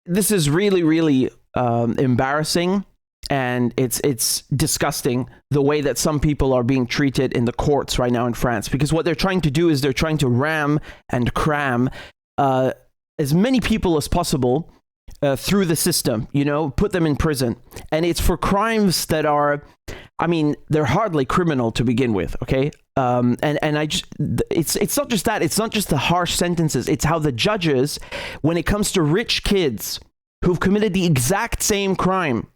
This is really, really embarrassing, and it's disgusting the way that some people are being treated in the courts right now in France. Because what they're trying to do is they're trying to ram and cram as many people as possible through the system, put them in prison. And it's for crimes that are, they're hardly criminal to begin with, okay? It's not just that. It's not just the harsh sentences. It's how the judges, when it comes to rich kids who've committed the exact same crime,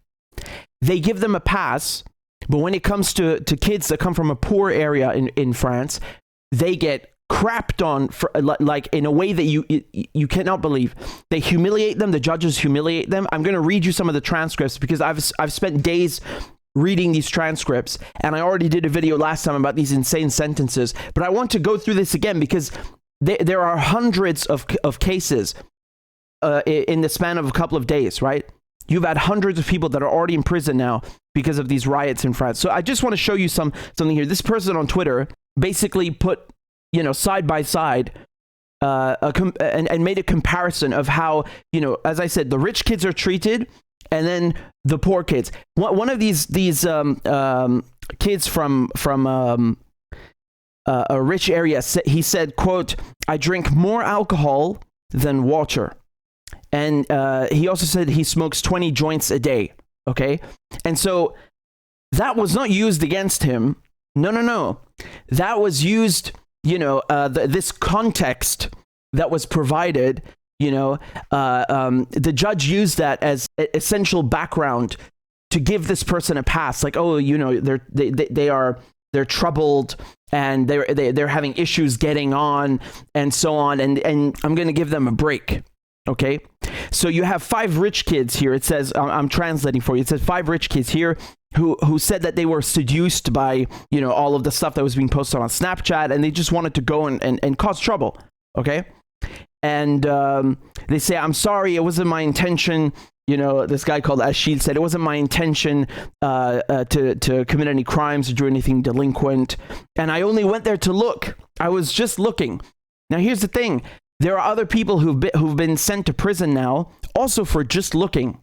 they give them a pass. But when it comes to kids that come from a poor area in France, they get crapped on for, like in a way that you cannot believe. They humiliate them. The judges humiliate them. I'm going to read you some of the transcripts because I've spent days reading these transcripts, and I already did a video last time about these insane sentences. But I want to go through this again because there are hundreds of cases in the span of a couple of days, right? You've had hundreds of people that are already in prison now because of these riots in France. So I just want to show you something here. This person on Twitter basically put, side by side, and made a comparison of how, as I said, the rich kids are treated, and then the poor kids. One of these kids from a rich area, he said, quote, "I drink more alcohol than water." And he also said he smokes 20 joints a day, okay? And so that was not used against him. No. That was used, this context that was provided, the judge used that as essential background to give this person a pass. Like, oh, they're troubled and they're having issues getting on and so on. And I'm going to give them a break. Okay, so you have 5 rich kids here. It says, I'm translating for you. It says 5 rich kids here who said that they were seduced by, all of the stuff that was being posted on Snapchat, and they just wanted to go and cause trouble. Okay, and they say, "I'm sorry, it wasn't my intention." This guy called Achille said, "It wasn't my intention to commit any crimes or do anything delinquent, and I only went there to look. I was just looking." Now, here's the thing. There are other people who've been sent to prison now, also for just looking.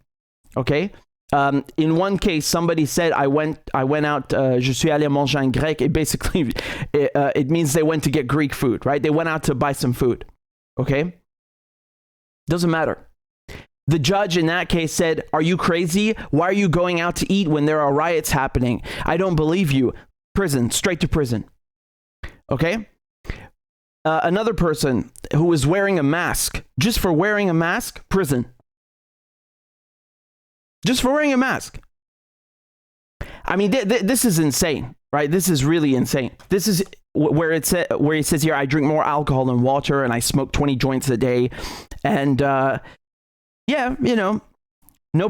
Okay, in one case, somebody said, "I went out. Je suis allé manger un grec." It basically it means they went to get Greek food, right? They went out to buy some food. Okay, doesn't matter. The judge in that case said, "Are you crazy? Why are you going out to eat when there are riots happening? I don't believe you." Prison, straight to prison. Okay. Another person who was wearing a mask, just for wearing a mask, prison. Just for wearing a mask. This is insane, right? This is really insane. This is where he says here, "I drink more alcohol than water, and I smoke 20 joints a day." And no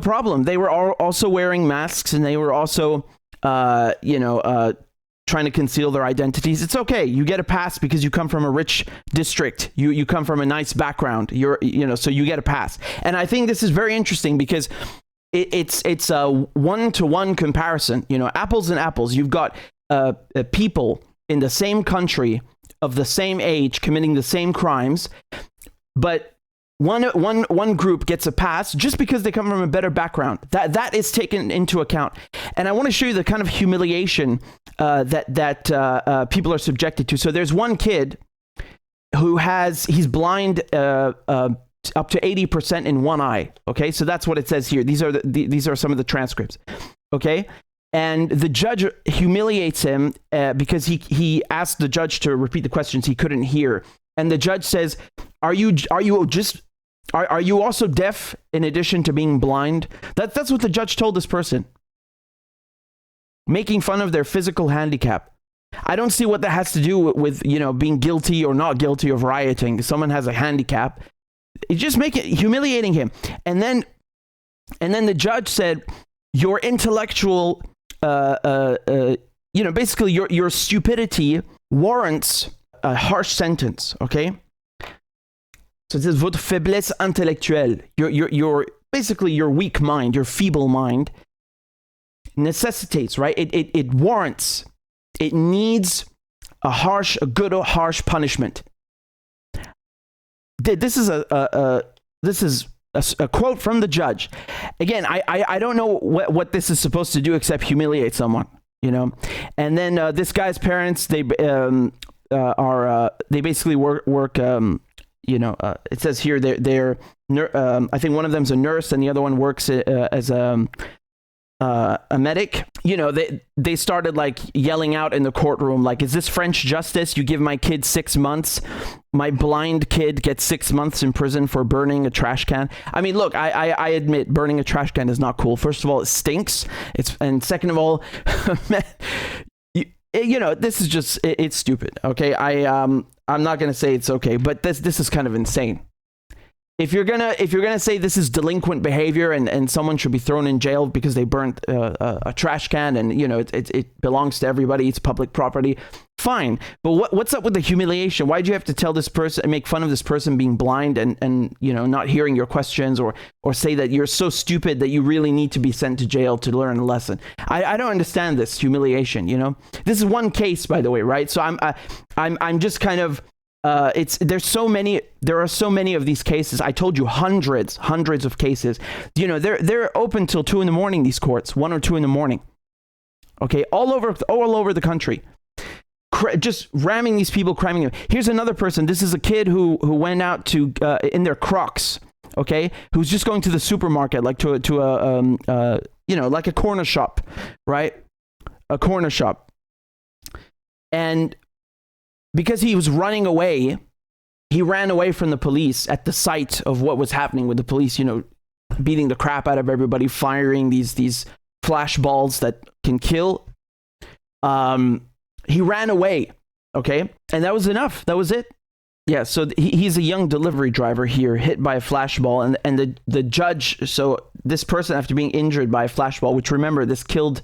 problem. They were also wearing masks, and they were also, trying to conceal their identities. It's okay. You get a pass because you come from a rich district. You come from a nice background. So you get a pass. And I think this is very interesting because it's a one-to-one comparison. Apples and apples. You've got people in the same country of the same age committing the same crimes, but one group gets a pass just because they come from a better background. That is taken into account. And I want to show you the kind of humiliation that people are subjected to. So there's one kid who he's blind up to 80% in one eye. Okay, so that's what it says here. These are some of the transcripts. Okay, and the judge humiliates him because he asked the judge to repeat the questions he couldn't hear, and the judge says, "Are you also deaf in addition to being blind?" That's what the judge told this person, making fun of their physical handicap. I don't see what that has to do with being guilty or not guilty of rioting. Someone has a handicap. It just humiliating him. And then the judge said, "Your intellectual, basically your stupidity warrants a harsh sentence." Okay. So it says, "Votre faiblesse intellectuelle," your basically your weak mind, your feeble mind, necessitates, right? It warrants, it needs a good or harsh punishment. This is A quote from the judge. Again, I don't know what this is supposed to do except humiliate someone, you know. And then this guy's parents, they basically work you know, it says here they're I think one of them's a nurse and the other one works as a medic. You know, they started like yelling out in the courtroom, like, is this French justice? You give my kid 6 months. My blind kid gets 6 months in prison for burning a trash can. I mean, look, I admit burning a trash can is not cool. First of all, it stinks. And second of all, you know, this is just, it's stupid. Okay. I'm not going to say it's okay, but this is kind of insane. If you're gonna say this is delinquent behavior and someone should be thrown in jail because they burnt a trash can and, you know, it belongs to everybody, it's public property, fine. But what's up with the humiliation? Why do you have to tell this person and make fun of this person being blind and you know, not hearing your questions or say that you're so stupid that you really need to be sent to jail to learn a lesson? I don't understand this humiliation. You know, this is one case, by the way, right? So I'm just kind of. There are so many of these cases. I told you hundreds of cases. You know, they're open till 2 a.m. These courts, 1 or 2 a.m. Okay, all over the country, just ramming these people, cramming them. Here's another person. This is a kid who went out to in their Crocs. Okay, who's just going to the supermarket, like to a you know, like a corner shop, right? A corner shop, and because he was running away, he ran away from the police at the sight of what was happening with the police, you know, beating the crap out of everybody, firing these flash balls that can kill. He ran away, okay? And that was enough. That was it. Yeah, so he's a young delivery driver here, hit by a flashball, and the judge, so this person, after being injured by a flashball, which, remember, this killed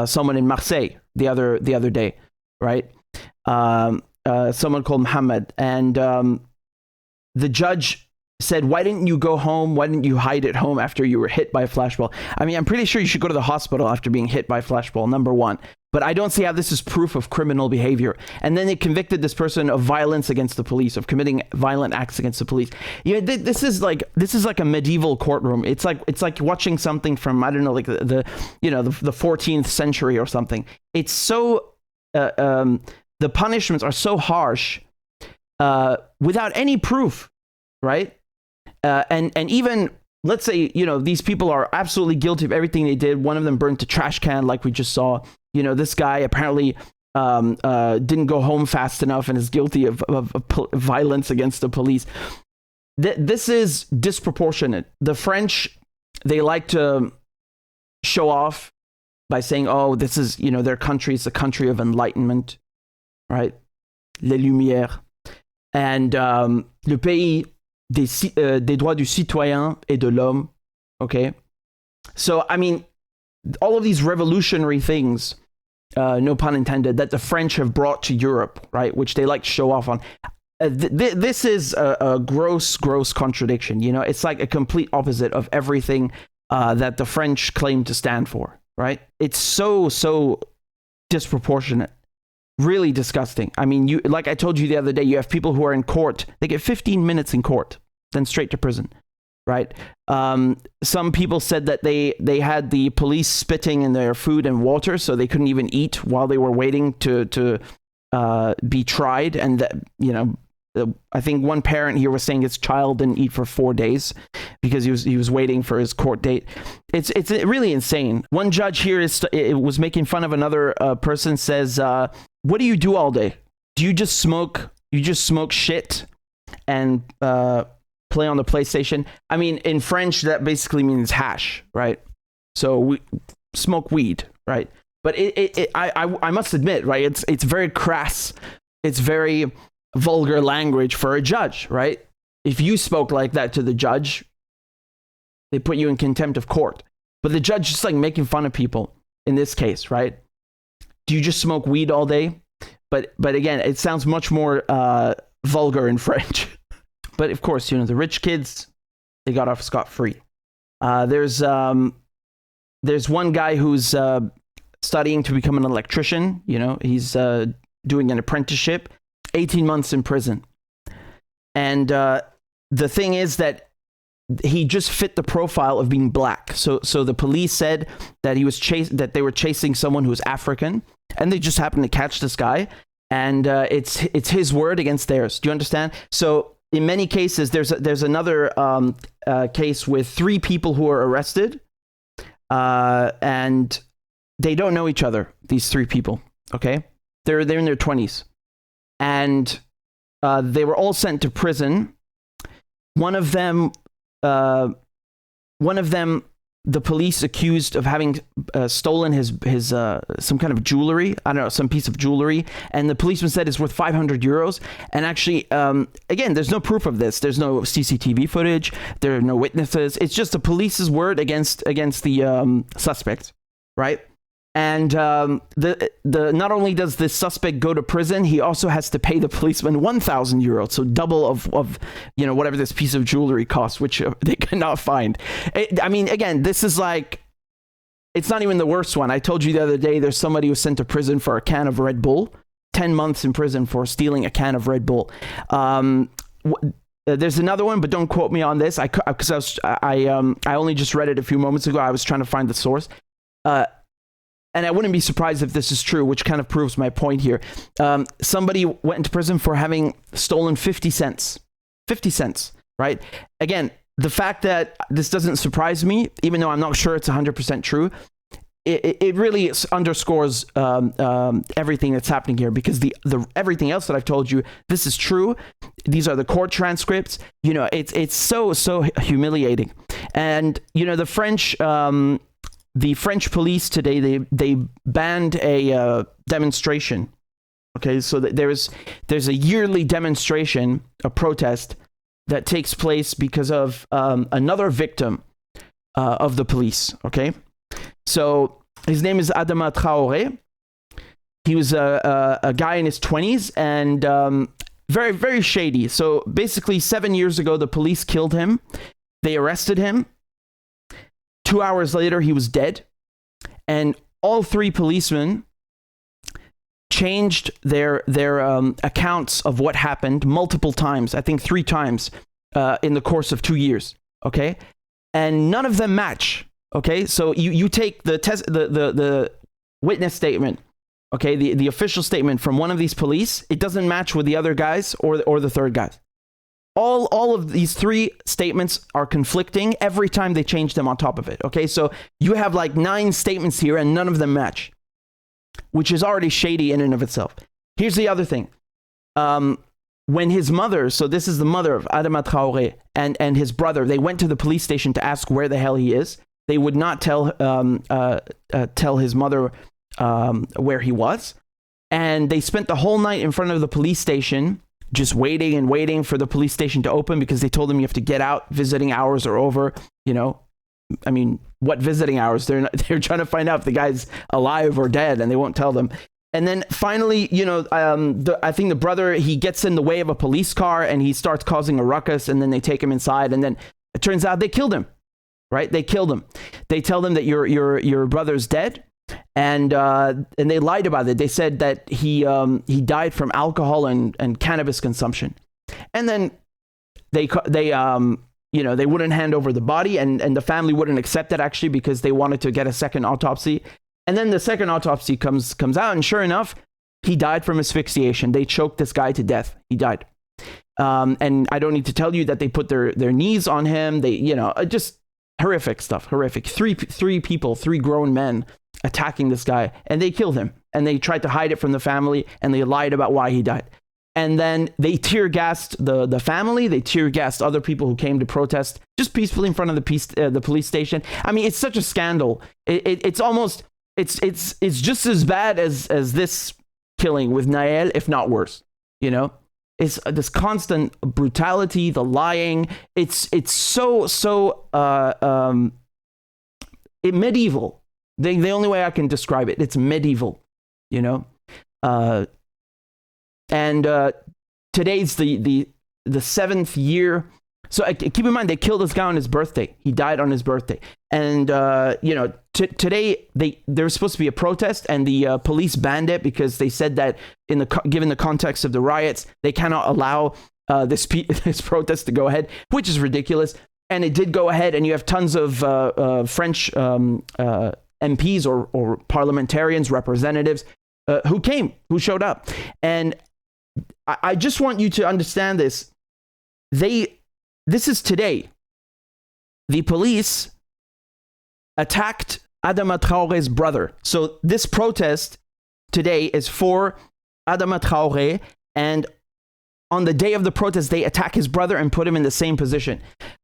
someone in Marseille the other day, right? Someone called Mohammed, and the judge said, why didn't you go home? Why didn't you hide at home after you were hit by a flashball? I mean, I'm pretty sure you should go to the hospital after being hit by a flashball, number one. But I don't see how this is proof of criminal behavior. And then they convicted this person of violence against the police, of committing violent acts against the police. You know, this is like a medieval courtroom. It's like watching something from, I don't know, like the 14th century or something. It's so the punishments are so harsh without any proof, right? And even, let's say, you know, these people are absolutely guilty of everything they did. One of them burnt a trash can, like we just saw. You know, this guy apparently didn't go home fast enough and is guilty of violence against the police. This is disproportionate. The French, they like to show off by saying, oh, this is, you know, their country is a country of enlightenment. Right, les Lumières, and le pays des droits du citoyen et de l'homme. Okay, so I mean, all of these revolutionary things, no pun intended, that the French have brought to Europe, right, which they like to show off on. This is a gross contradiction. You know, it's like a complete opposite of everything that the French claim to stand for. Right, it's so disproportionate. Really disgusting. I mean, you, like I told you the other day, you have people who are in court. They get 15 minutes in court, then straight to prison, right? Some people said that they had the police spitting in their food and water, so they couldn't even eat while they were waiting to be tried. And that, you know, I think one parent here was saying his child didn't eat for 4 days because he was waiting for his court date. It's really insane. One judge here was making fun of another person. Says, what do you do all day? Do you just smoke? You just smoke shit and play on the PlayStation? I mean, in French, that basically means hash, right? So we smoke weed, right? But I must admit, right? It's very crass. It's very vulgar language for a judge, right? If you spoke like that to the judge, they put you in contempt of court. But the judge is like making fun of people in this case, right? Do you just smoke weed all day? But again, it sounds much more vulgar in French. But of course, you know, the rich kids, they got off scot-free. There's one guy who's studying to become an electrician. You know, he's doing an apprenticeship. 18 months in prison. And the thing is that he just fit the profile of being black. So the police said that that they were chasing someone who was African, and they just happened to catch this guy, and it's his word against theirs. Do you understand? So in many cases, there's another case with 3 people who are arrested, and they don't know each other. These 3 people, okay? They're in their 20s, and they were all sent to prison. One of them, the police accused of having stolen his some kind of jewelry. I don't know, some piece of jewelry, and the policeman said it's worth 500 euros. And actually, again, there's no proof of this. There's no CCTV footage. There are no witnesses. It's just the police's word against the suspect, right? And not only does this suspect go to prison, he also has to pay the policeman 1,000 euros, so double of whatever this piece of jewelry costs, which they cannot find. I mean, again, this is like, it's not even the worst one. I told you the other day, there's somebody who was sent to prison for a can of Red Bull, 10 months in prison for stealing a can of Red Bull. There's another one, but don't quote me on this, because I only just read it a few moments ago. I was trying to find the source. And I wouldn't be surprised if this is true, which kind of proves my point here. Somebody went into prison for having stolen 50 cents. 50 cents, right? Again, the fact that this doesn't surprise me, even though I'm not sure it's 100% true, it really underscores everything that's happening here, because the everything else that I've told you, this is true. These are the court transcripts. It's so humiliating. And, the French police today, they banned a demonstration. Okay, so there's a yearly demonstration, a protest that takes place because of another victim of the police. Okay, so his name is Adama Traoré. He was a guy in his 20s, and very, very shady. So basically, 7 years ago, the police killed him. They arrested him. 2 hours later, he was dead, and all 3 policemen changed their accounts of what happened multiple times. I think 3 times in the course of 2 years. Okay, and none of them match. Okay, so you take the witness statement. Okay, the official statement from one of these police. It doesn't match with the other guys or the third guy. All of these 3 statements are conflicting every time they change them on top of it. Okay, so you have like 9 statements here and none of them match, which is already shady in and of itself. Here's the other thing. When his mother, so this is the mother of Adama Traoré, and his brother, they went to the police station to ask where the hell he is. They would not tell his mother where he was. And they spent the whole night in front of the police station, just waiting and waiting for the police station to open, because they told them you have to get out. Visiting hours are over. I mean, what visiting hours? They're trying to find out if the guy's alive or dead, and they won't tell them. And then finally, I think the brother, he gets in the way of a police car and he starts causing a ruckus, and then they take him inside, and then it turns out they killed him. Right? They killed him. They tell them that your brother's dead. And they lied about it. They said that he died from alcohol and cannabis consumption. And then they wouldn't hand over the body, and the family wouldn't accept it, actually, because they wanted to get a second autopsy. And then the second autopsy comes out, and sure enough, he died from asphyxiation. They choked this guy to death. He died. And I don't need to tell you that they put their knees on him. They, just horrific stuff. Horrific. Three people, 3 grown men attacking this guy, and they killed him, and they tried to hide it from the family, and they lied about why he died. And then they tear gassed the family. They tear gassed other people who came to protest just peacefully in front of the police station. I mean, it's such a scandal. It's almost it's just as bad as this killing with Nael, if not worse. It's this constant brutality, the lying. It's so medieval. The only way I can describe it, it's medieval, and today's the 7th year. So keep in mind, they killed this guy on his birthday. He died on his birthday. And, today there was supposed to be a protest, and the police banned it because they said that given the context of the riots, they cannot allow this protest to go ahead, which is ridiculous. and it did go ahead, and you have tons of French MPs or parliamentarians, representatives who showed up. And I just want you to understand this. This is today. The police attacked Adama Traoré's brother. So this protest today is for Adama Traoré, and on the day of the protest, they attack his brother and put him in the same position.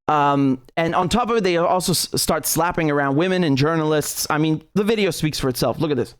And on top of it, they also start slapping around women and journalists. I mean, the video speaks for itself. Look at this.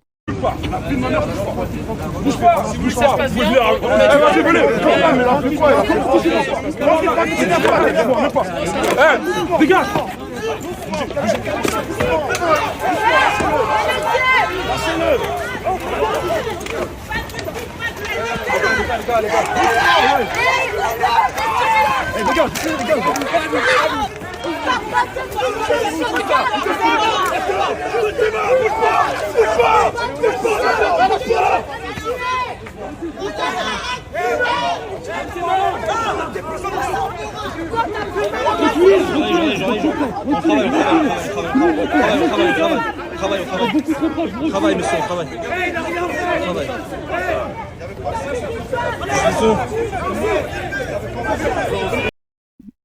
Travaille, monsieur, travaille.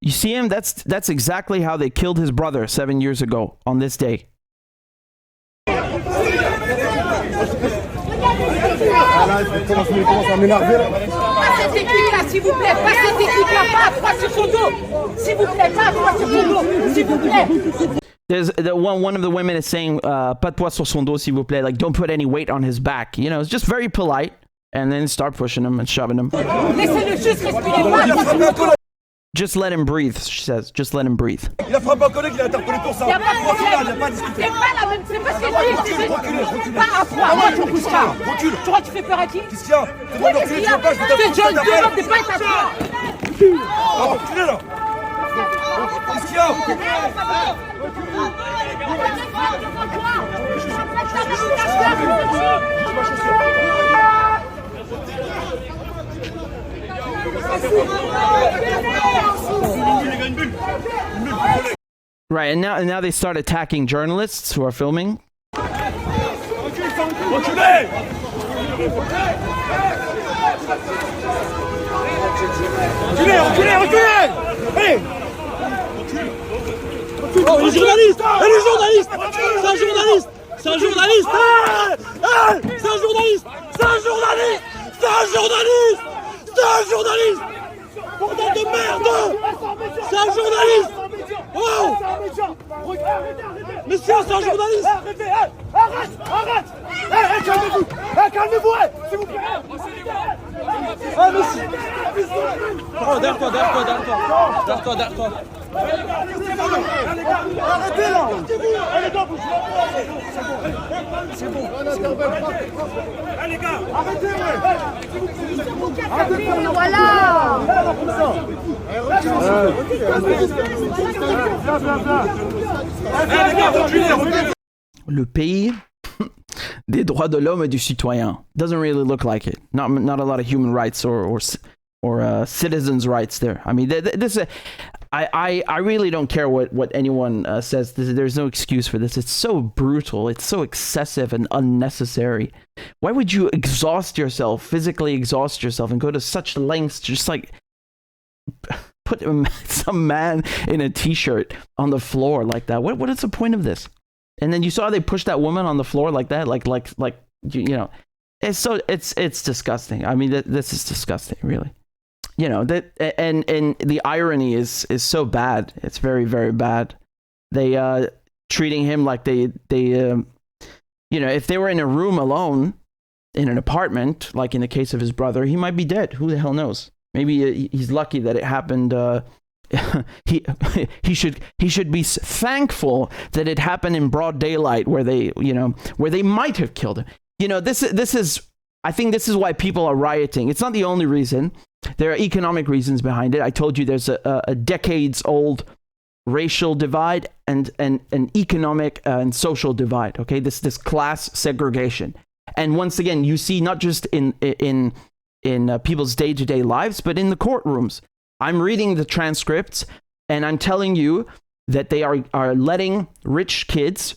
You see him? That's exactly how they killed his brother 7 years ago on this day. S'il vous plaît, pas cette technique-là, pas à 3 sur son dos. S'il vous plaît, pas à 3 sur son dos. S'il vous plaît. There's one of the women is saying, pas de poids sur son dos, s'il vous plaît. Like, don't put any weight on his back. You know, it's just very polite. And then start pushing him and shoving him. Laissez-le juste respirer. Just let him breathe, she says. Just let him breathe. Il a frappé un collègue, il a interpellé pour ça. Il n'y a pas de problème. C'est pas la même. C'est pas ce que je dis. Pas à poids. Moi, je bouge pas. Recule. Tu crois que tu fais peur à qui? Qu'est-ce qu'il y a? Oui, qu'est-ce qu'il y a? Je te demande de pas être à toi. Oh, reculez là. Qu'est-ce qu'il y a? Right, and now they start attacking journalists who are filming. Reculez! Reculez! Allez! Oh, les journalistes! Les journalistes! C'est un journaliste! C'est un journaliste! C'est un journaliste! C'est un journaliste! C'est un journaliste! C'est un journaliste! Bordel de merde! C'est un journaliste! Oh! Monsieur, c'est un journaliste! Arrête! Calmez-vous! Calmez-vous! S'il vous plaît! Ah, monsieur! Oh, derrière toi! Arrêtez là! Allez, gars, c'est bon! Allez, gars! Arrêtez, Voilà! Le pays des droits de l'homme et du citoyen. Doesn't really look like it. Not a lot of human rights or citizens' rights there. I mean, this I really don't care what anyone says. There's no excuse for this. It's so brutal. It's so excessive and unnecessary. Why would you physically exhaust yourself, and go to such lengths to just like put some man in a t-shirt on the floor like that? What is the point of this? And then you saw they pushed that woman on the floor like that, like you know, it's disgusting. I mean, this is disgusting, really. You know, that, and the irony is so bad. It's very, very bad. They treating him like they you know, if they were in a room alone in an apartment, like in the case of his brother, he might be dead. Who the hell knows? Maybe he's lucky that it happened. He should be thankful that it happened in broad daylight, where they might have killed him. You know, this is I think this is why people are rioting. It's not the only reason. There are economic reasons behind it. I told you there's a decades-old racial divide and an economic and social divide. Okay, this class segregation. And once again, you see not just in people's day-to-day lives, but in the courtrooms. I'm reading the transcripts, And I'm telling you that they are letting rich kids,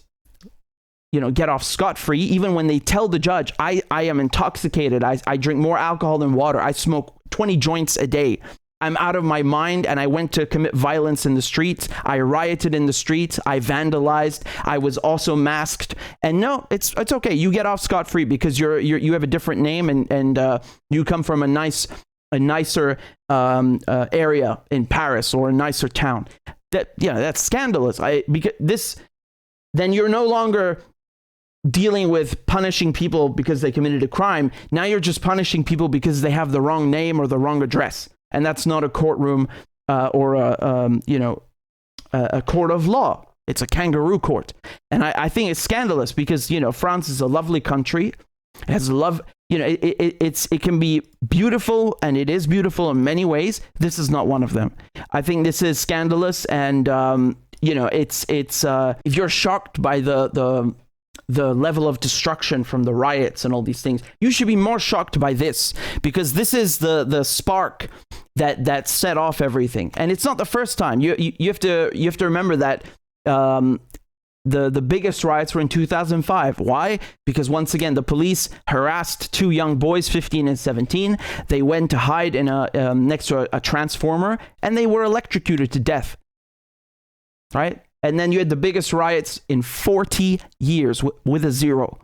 get off scot-free, even when they tell the judge, I am intoxicated. I drink more alcohol than water. I smoke 20 joints a day. I'm out of my mind, and I went to commit violence in the streets. I rioted in the streets. I vandalized. I was also masked. And no, it's okay. You get off scot-free because you have a different name, and you come from a nicer area in Paris or a nicer town. That's scandalous. Then you're no longer dealing with punishing people because they committed a crime. Now you're just punishing people because they have the wrong name or the wrong address. And that's not a courtroom or a court of law. It's a kangaroo court. And I think it's scandalous because, France is a lovely country. It has it can be beautiful, and it is beautiful in many ways. This is not one of them. I think this is scandalous. And, it's if you're shocked by the level of destruction from the riots and all these things, you should be more shocked by this, because this is the spark that set off everything. And it's not the first time. You have to remember that the biggest riots were in 2005. Why? Because once again, the police harassed two young boys, 15 and 17. They went to hide in next to a transformer, and they were electrocuted to death. Right? And then you had the biggest riots in 40 years with a zero.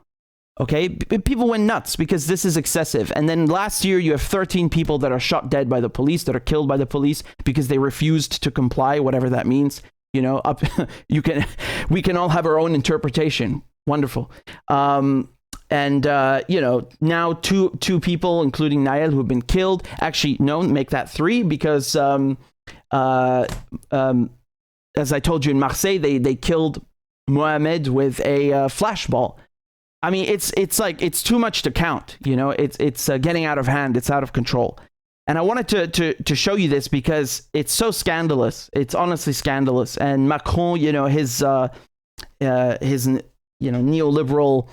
Okay? People went nuts because this is excessive. And then last year, you have 13 people that are shot dead by the police, that are killed by the police because they refused to comply, whatever that means. We can all have our own interpretation. Wonderful. Now two people, including Nael, who have been killed. Actually, no, make that three, because as I told you, in Marseille, they killed Mohamed with a flashball. I mean, it's too much to count. It's getting out of hand. It's out of control. And I wanted to show you this because it's so scandalous. It's honestly scandalous. And Macron, his neoliberal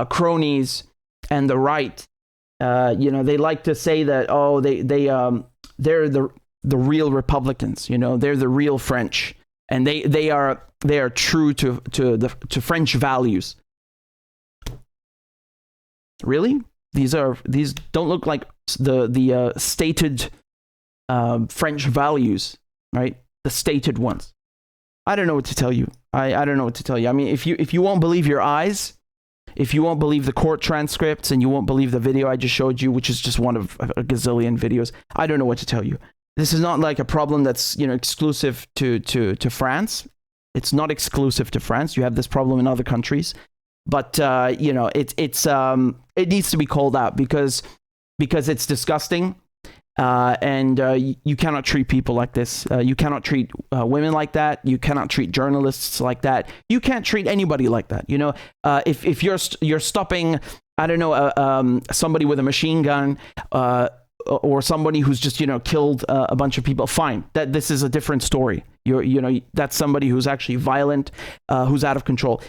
cronies and the right, they like to say that they're the real Republicans. They're the real French. And they are true to French values. Really? These don't look like the stated French values, right? The stated ones. I don't know what to tell you. I don't know what to tell you. I mean, if you won't believe your eyes, if you won't believe the court transcripts, and you won't believe the video I just showed you, which is just one of a gazillion videos, I don't know what to tell you. This is not like a problem that's exclusive to France. It's not exclusive to France. You have this problem in other countries, but it needs to be called out because it's disgusting, and you cannot treat people like this. You cannot treat women like that. You cannot treat journalists like that. You can't treat anybody like that. If you're stopping, I don't know, somebody with a machine gun. Or somebody who's just killed a bunch of people, fine. That this is a different story. That's somebody who's actually violent, who's out of control.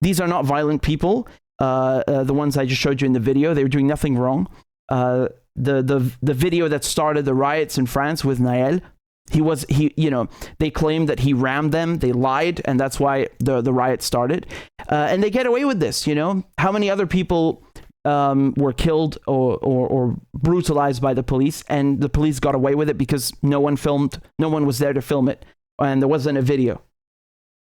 These are not violent people. The ones I just showed you in the video, they were doing nothing wrong. The video that started the riots in France with Nael, they claimed that he rammed them. They lied, and that's why the riot started. And they get away with this. How many other people were killed or brutalized by the police, and the police got away with it because no one was there to film it, and there wasn't a video.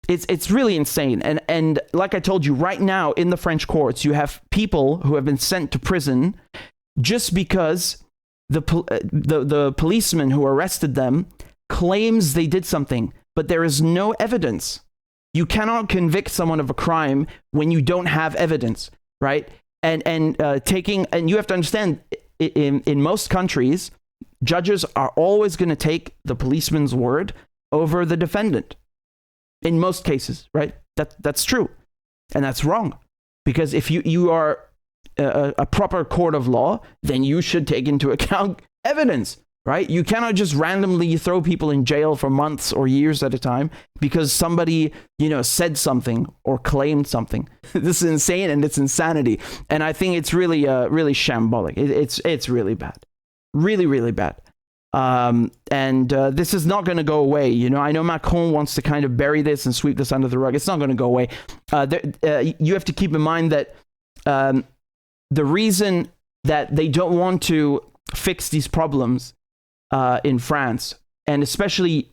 It's really insane. And like I told you, right now in the French courts, you have people who have been sent to prison just because the policeman who arrested them claims they did something, but there is no evidence. You cannot convict someone of a crime when you don't have evidence, right? And you have to understand, in most countries, judges are always going to take the policeman's word over the defendant. In most cases, right? That's true, and that's wrong, because if you are a proper court of law, then you should take into account evidence, right? You cannot just randomly throw people in jail for months or years at a time because somebody, said something or claimed something. This is insane, and it's insanity. And I think it's really, really shambolic. It's really bad. Really, really bad. This is not going to go away. You know, I know Macron wants to kind of bury this and sweep this under the rug. It's not going to go away. You have to keep in mind that the reason that they don't want to fix these problems in France, and especially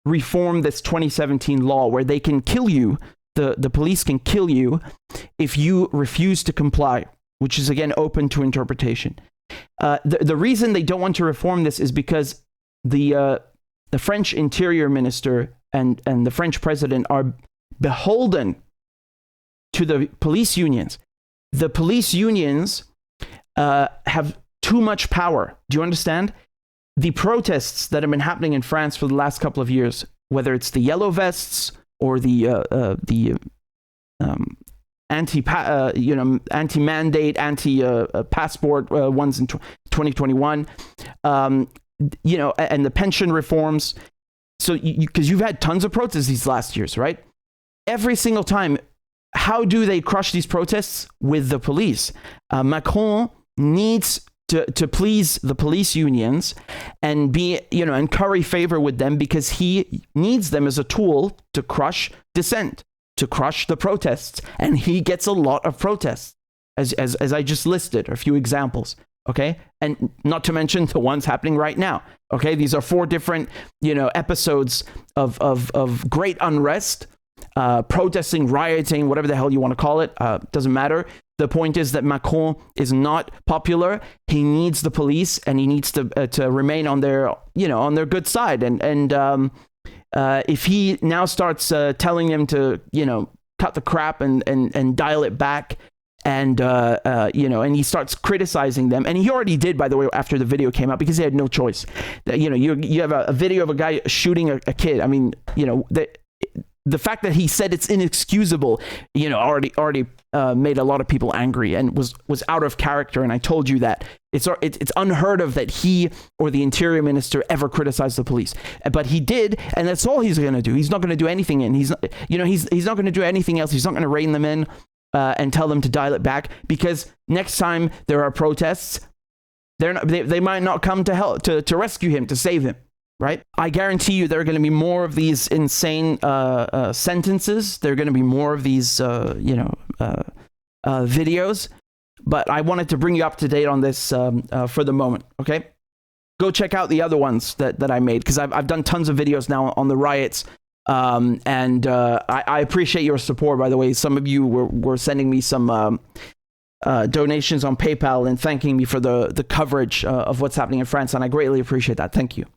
reform this 2017 law where they can kill you, the police can kill you if you refuse to comply, which is again open to interpretation. The reason they don't want to reform this is because the French interior minister and the French president are beholden to the police unions. The police unions have too much power. Do you understand? The protests that have been happening in France for the last couple of years, whether it's the yellow vests or the anti-mandate, anti-passport ones in 2021, and the pension reforms. So, because you've had tons of protests these last years, right? Every single time, how do they crush these protests? With the police. Macron needs to please the police unions and and curry favor with them, because he needs them as a tool to crush dissent, to crush the protests. And he gets a lot of protests, as I just listed a few examples. Okay. And not to mention the ones happening right now. Okay. These are 4 different, episodes of great unrest, protesting, rioting, whatever the hell you want to call it. Doesn't matter. The point is that Macron is not popular. He needs the police, and he needs to remain on their good side. And if he now starts telling them to, cut the crap and dial it back, and and he starts criticizing them, and he already did, by the way, after the video came out, because he had no choice. You have a video of a guy shooting a kid. I mean, the fact that he said it's inexcusable, already made a lot of people angry and was out of character. And I told you that it's unheard of that he or the interior minister ever criticized the police, but he did, and that's all he's going to do. He's not going to do anything, and he's not going to do anything else. He's not going to rein them in and tell them to dial it back, because next time there are protests, they might not come to help to rescue him, to save him. Right? I guarantee you there are going to be more of these insane sentences. There are going to be more of these, videos. But I wanted to bring you up to date on this for the moment. Okay? Go check out the other ones that I made, because I've done tons of videos now on the riots. I appreciate your support, by the way. Some of you were sending me some donations on PayPal and thanking me for the coverage of what's happening in France. And I greatly appreciate that. Thank you.